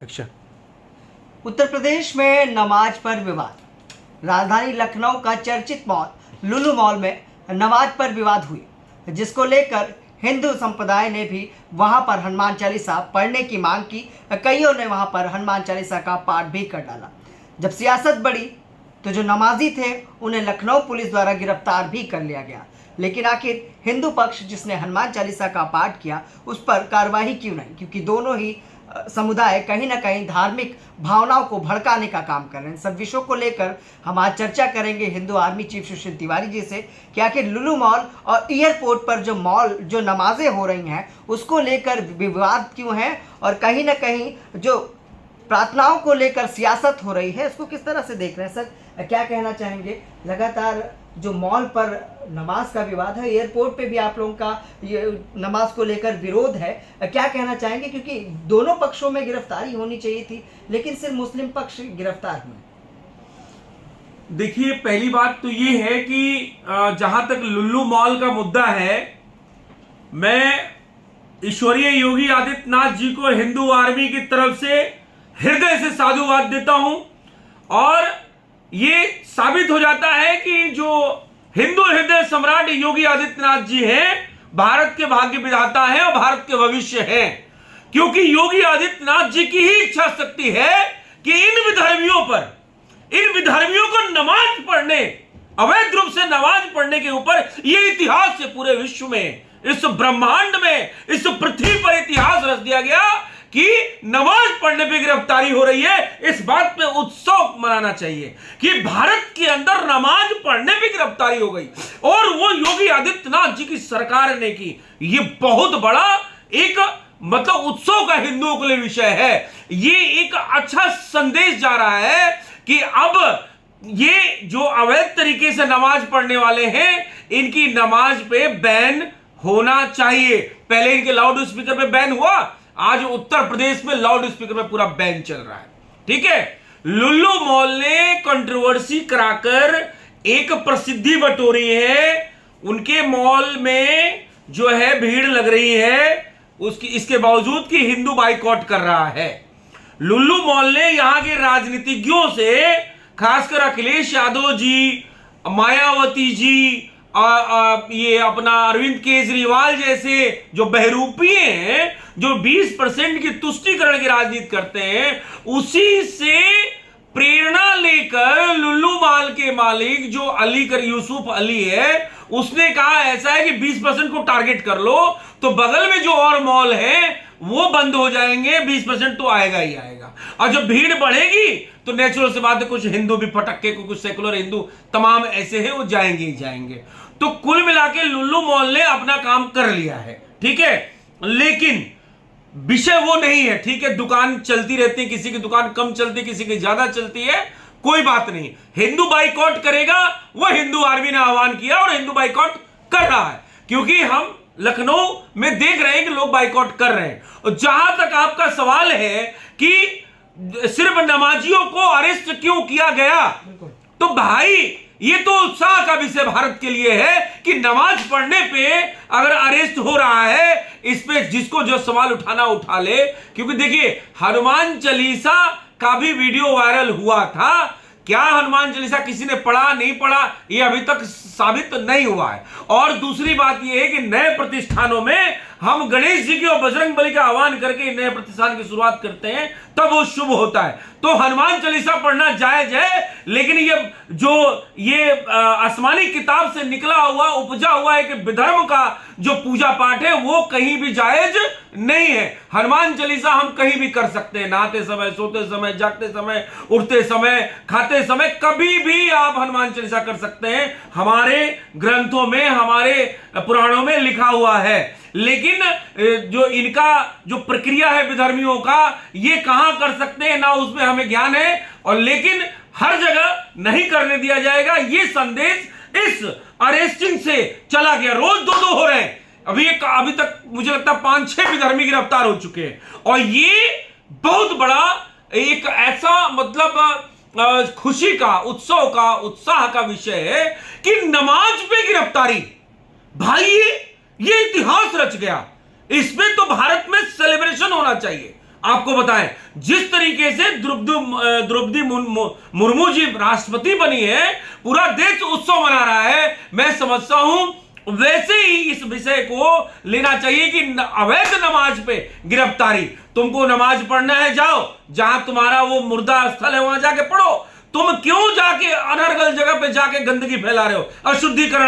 अच्छा। उत्तर प्रदेश में नमाज पर विवाद। राजधानी लखनऊ का चर्चित मॉल लुलु मॉल में नमाज पर विवाद हुई, जिसको लेकर हिंदू संप्रदाय ने भी वहां पर हनुमान चालीसा पढ़ने की मांग की। कईयों ने वहां पर हनुमान चालीसा का पाठ भी कर डाला। जब सियासत बढ़ी तो जो नमाजी थे उन्हें लखनऊ पुलिस द्वारा गिरफ्तार भी कर लिया गया। लेकिन आखिर हिंदू पक्ष जिसने हनुमान चालीसा का पाठ किया उस पर कार्रवाई क्यों नहीं? क्योंकि दोनों ही समुदाय कहीं ना कहीं धार्मिक भावनाओं को भड़काने का काम कर रहे हैं। सब विषयों को लेकर हम आज चर्चा करेंगे हिंदू आर्मी चीफ सुशील तिवारी जी से कि आखिर लुलु मॉल और एयरपोर्ट पर जो नमाजें हो रही हैं उसको लेकर विवाद क्यों है, और कहीं ना कहीं जो प्रार्थनाओं को लेकर सियासत हो रही है उसको किस तरह से देख रहे हैं। सर, क्या कहना चाहेंगे? लगातार जो मॉल पर नमाज का विवाद है, एयरपोर्ट पे भी आप लोगों का ये नमाज को लेकर विरोध है, क्या कहना चाहेंगे? क्योंकि दोनों पक्षों में गिरफ्तारी होनी चाहिए थी, लेकिन सिर्फ मुस्लिम पक्ष गिरफ्तार हुए। देखिए, पहली बात तो ये है कि जहां तक लुल्लू मॉल का मुद्दा है, मैं ईश्वरीय योगी आदित्यनाथ जी को हिंदू आर्मी की तरफ से हृदय से साधुवाद देता हूं। और ये साबित हो जाता है कि जो हिंदू हृदय सम्राट योगी आदित्यनाथ जी हैं, भारत के भाग्य विधाता हैं और भारत के भविष्य हैं। क्योंकि योगी आदित्यनाथ जी की ही इच्छा शक्ति है कि इन विधर्मियों को नमाज पढ़ने, अवैध रूप से नमाज पढ़ने के ऊपर ये इतिहास से पूरे विश्व में, इस ब्रह्मांड में, इस पृथ्वी पर इतिहास रच दिया गया कि नमाज पढ़ने पे गिरफ्तारी हो रही है। इस बात पे उत्सव मनाना चाहिए कि भारत के अंदर नमाज पढ़ने पे गिरफ्तारी हो गई और वो योगी आदित्यनाथ जी की सरकार ने की। ये बहुत बड़ा एक उत्सव का हिंदुओं के लिए विषय है। ये एक अच्छा संदेश जा रहा है कि अब ये जो अवैध तरीके से नमाज पढ़ने वाले हैं, इनकी नमाज पे बैन होना चाहिए। पहले इनके लाउड स्पीकर पे बैन हुआ, आज उत्तर प्रदेश में लाउड स्पीकर में पूरा बैन चल रहा है। ठीक है, लुल्लू मॉल ने कंट्रोवर्सी कराकर एक प्रसिद्धि बटोरी है। उनके मॉल में जो है भीड़ लग रही है, उसकी इसके बावजूद कि हिंदू बाइकआउट कर रहा है। लुल्लू मॉल ने यहां के राजनीतिज्ञों से, खासकर अखिलेश यादव जी, मायावती जी, ये अपना अरविंद केजरीवाल जैसे जो बहरूपी हैं, जो 20% की तुष्टीकरण की राजनीति करते हैं, उसी से प्रेरणा लेकर लुल्लू मॉल के मालिक जो यूसुफ अली है, उसने कहा ऐसा है कि 20% को टारगेट कर लो तो बगल में जो और मॉल है वो बंद हो जाएंगे, 20% तो आएगा ही आएगा। और जब भीड़ बढ़ेगी तो नेचुरल सी बात है, कुछ हिंदू भी फटक्के को, कुछ सेकुलर हिंदू तमाम ऐसे हैं, वो जाएंगे ही जाएंगे। तो कुल मिला के लुल्लू मॉल ने अपना काम कर लिया है। ठीक है, लेकिन विषय वो नहीं है। ठीक है, दुकान चलती रहती है, किसी की दुकान कम चलती है, किसी की ज्यादा चलती है, कोई बात नहीं। हिंदू बाइकआउट करेगा, वो हिंदू आर्मी ने आह्वान किया और हिंदू बाइकआउट कर रहा है। क्योंकि हम लखनऊ में देख रहे हैं कि लोग बाइकआउट कर रहे हैं। और जहां तक आपका सवाल है कि सिर्फ नमाजियों को अरेस्ट क्यों किया गया, तो भाई ये तो उत्साह का विषय भारत के लिए है कि नमाज पढ़ने पे अगर अरेस्ट हो रहा है, इस पे जिसको जो सवाल उठाना उठा ले। क्योंकि देखिए, हनुमान चालीसा का भी वीडियो वायरल हुआ था। क्या हनुमान चालीसा किसी ने पढ़ा नहीं पढ़ा, ये अभी तक साबित नहीं हुआ है। और दूसरी बात ये है कि नए प्रतिष्ठानों में हम गणेश जी की और बजरंग बली का आह्वान करके नए प्रतिष्ठान की शुरुआत करते हैं, तब वो शुभ होता है। तो हनुमान चालीसा पढ़ना जायज है, लेकिन ये आसमानी किताब से निकला हुआ, उपजा हुआ एक विधर्म का जो पूजा पाठ है, वो कहीं भी जायज नहीं है। हनुमान चालीसा हम कहीं भी कर सकते हैं, नहाते समय, सोते समय, जागते समय, उठते समय, खाते समय, कभी भी आप हनुमान चालीसा कर सकते हैं। हमारे ग्रंथों में, हमारे पुराणों में लिखा हुआ है। लेकिन जो इनका जो प्रक्रिया है विधर्मियों का, ये कहां कर सकते हैं ना, उसमें हमें ज्ञान है। और लेकिन हर जगह नहीं करने दिया जाएगा, ये संदेश इस अरेस्टिंग से चला गया। रोज 2-2 हो रहे हैं। अभी तक मुझे लगता है 5-6 विधर्मी गिरफ्तार हो चुके हैं। और ये बहुत बड़ा एक ऐसा खुशी का, उत्सव का, उत्साह का विषय है कि नमाज पे गिरफ्तारी। भाई ये इतिहास रच गया। इसमें तो भारत में सेलिब्रेशन होना चाहिए। आपको बताएं, जिस तरीके से द्रौपदी मुर्मू जी राष्ट्रपति बनी है, पूरा देश उत्सव मना रहा है, मैं समझता हूं वैसे ही इस विषय को लेना चाहिए कि अवैध नमाज पे गिरफ्तारी। तुमको नमाज पढ़ना है, जाओ, जहां तुम्हारा वो मुर्दा स्थल है वहां जाके पढ़ो। तुम क्यों जाके अनर्गल जगह पे जाके गंदगी फैला रहे हो, अशुद्धिकरण